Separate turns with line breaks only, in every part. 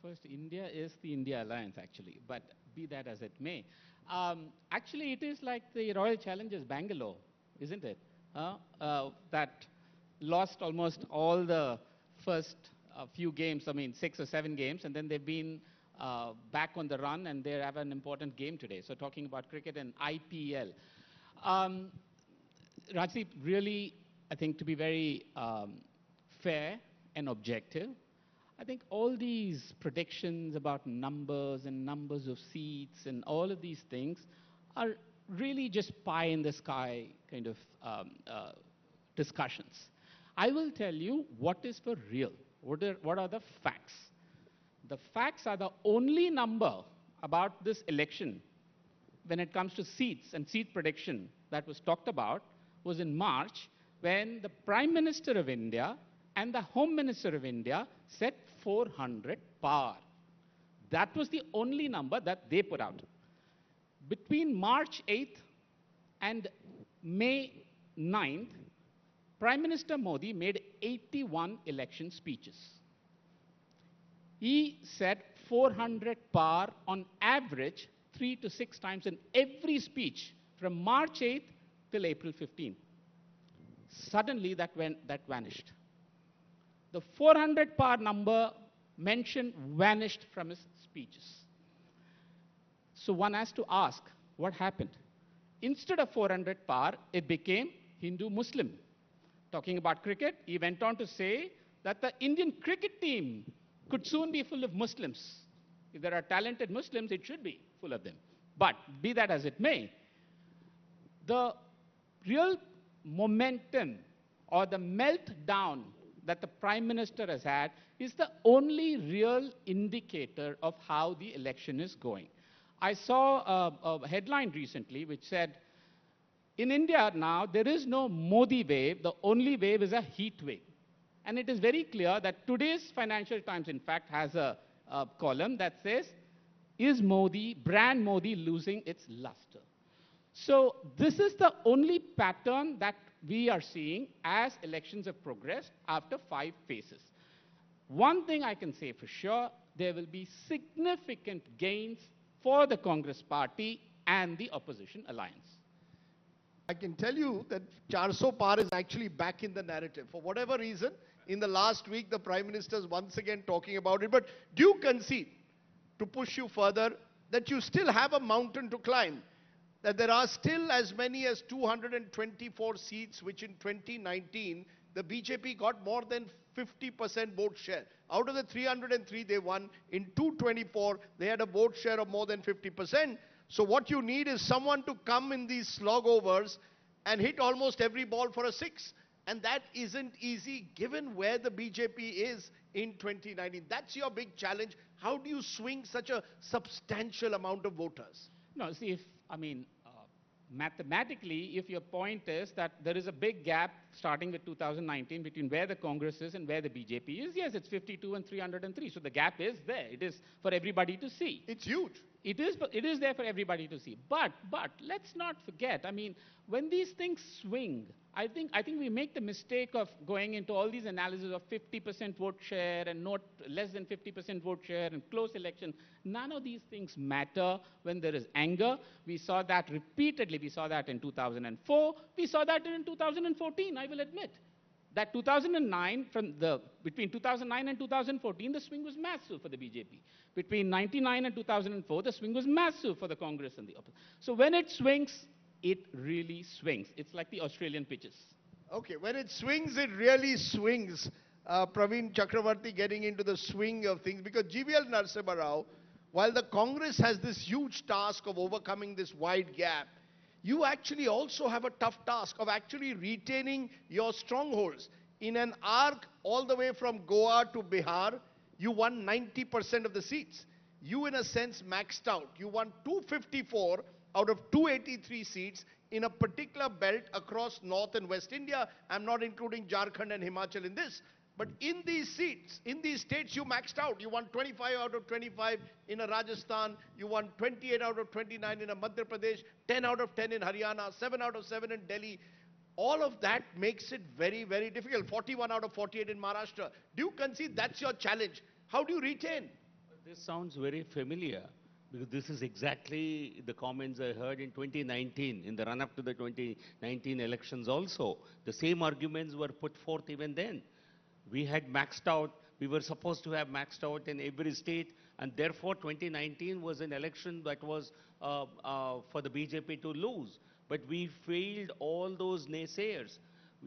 First, India is the India Alliance, actually, but be that as it may. Actually, it is like the Royal Challengers Bangalore, isn't it? That lost almost all the first few games, I mean, 6 or 7 games, and then they've been back on the run, and they have an important game today. So talking about cricket and IPL. Rajdeep, really, I think to be very fair and objective, I think all these predictions about numbers and numbers of seats and all of these things are really just pie in the sky kind of discussions. I will tell you what is for real. What are the facts? The facts are the only number about this election when it comes to seats and seat prediction that was talked about was in March when the Prime Minister of India and the Home Minister of India said 400 par. That was the only number that they put out. Between March 8th and May 9th, Prime Minister Modi made 81 election speeches. He said 400 par on average 3 to 6 times in every speech from March 8th till April 15th. Suddenly that vanished. The 400 par number mentioned vanished from his speeches. So one has to ask, what happened? Instead of 400 par, it became Hindu-Muslim. Talking about cricket, he went on to say that the Indian cricket team could soon be full of Muslims. If there are talented Muslims, it should be full of them. But be that as it may, the real momentum or the meltdown that the Prime Minister has had is the only real indicator of how the election is going. I saw a headline recently which said, in India now, there is no Modi wave, the only wave is a heat wave. And it is very clear that today's Financial Times, in fact, has a column that says, is Modi, brand Modi, losing its luster? So this is the only pattern that we are seeing as elections have progressed after 5 phases. One thing I can say for sure, there will be significant gains for the Congress party and the opposition alliance.
I can tell you that 400 par is actually back in the narrative. For whatever reason, in the last week, the Prime Minister is once again talking about it. But do you concede, to push you further, that you still have a mountain to climb? That there are still as many as 224 seats, which in 2019, the BJP got more than 50% vote share. Out of the 303 they won, in 224, they had a vote share of more than 50%. So what you need is someone to come in these slogovers and hit almost every ball for a 6. And that isn't easy given where the BJP is in 2019. That's your big challenge. How do you swing such a substantial amount of voters?
No, see, mathematically, if your point is that there is a big gap starting with 2019 between where the Congress is and where the BJP is, yes, it's 52 and 303. So the gap is there. It is for everybody to see.
It's huge.
It is there for everybody to see. But let's not forget, I mean, when these things swing, I think we make the mistake of going into all these analyses of 50% vote share and not less than 50% vote share and close election. None of these things matter when there is anger. We saw that repeatedly. We saw that in 2004. We saw that in 2014, I will admit. That 2009, between 2009 and 2014, the swing was massive for the BJP. Between 99 and 2004, the swing was massive for the Congress and the opposition. So when it swings, it really swings. It's like the Australian pitches.
Okay, when it swings, it really swings. Praveen Chakravarti getting into the swing of things, because GVL Narasimha Rao, while the Congress has this huge task of overcoming this wide gap, you actually also have a tough task of actually retaining your strongholds. In an arc all the way from Goa to Bihar, you won 90% of the seats. You, in a sense, maxed out. You won 254 out of 283 seats in a particular belt across North and West India. I'm not including Jharkhand and Himachal in this. But in these seats, in these states, you maxed out. You won 25 out of 25 in a Rajasthan. You won 28 out of 29 in a Madhya Pradesh, 10 out of 10 in Haryana, 7 out of 7 in Delhi. All of that makes it very, very difficult. 41 out of 48 in Maharashtra. Do you concede that's your challenge? How do you retain?
This sounds very familiar because this is exactly the comments I heard in 2019, in the run-up to the 2019 elections also. The same arguments were put forth even then. We had maxed out, we were supposed to have maxed out in every state, and therefore 2019 was an election that was for the BJP to lose. But we failed all those naysayers.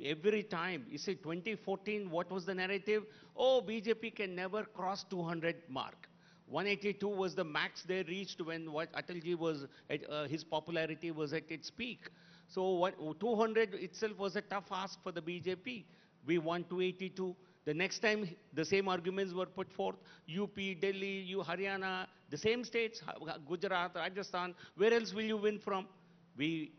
Every time, you see 2014, what was the narrative? Oh, BJP can never cross 200 mark. 182 was the max they reached when what Atalji was, his popularity was at its peak. So 200 itself was a tough ask for the BJP. We won 282. The next time, the same arguments were put forth. UP, Delhi, Haryana, the same states, Gujarat, Rajasthan. Where else will you win from? We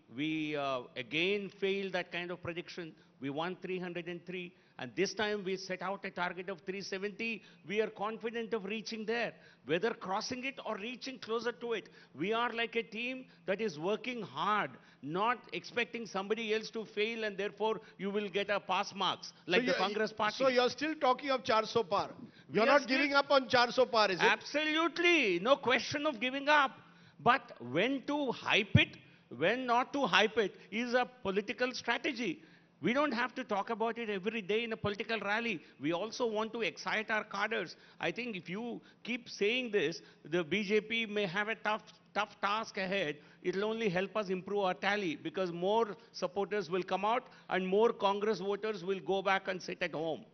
again failed that kind of prediction. We won 303. And this time we set out a target of 370. We are confident of reaching there. Whether crossing it or reaching closer to it, we are like a team that is working hard, not expecting somebody else to fail and therefore you will get a pass marks like the Congress party.
So you're still talking of 400 par. You're
We are
not giving up on 400 par, is it?
Absolutely. No question of giving up. But when to hype it, when not to hype it is a political strategy. We don't have to talk about it every day in a political rally. We also want to excite our cadres. I think if you keep saying this, the BJP may have a tough task ahead. It'll only help us improve our tally because more supporters will come out and more Congress voters will go back and sit at home.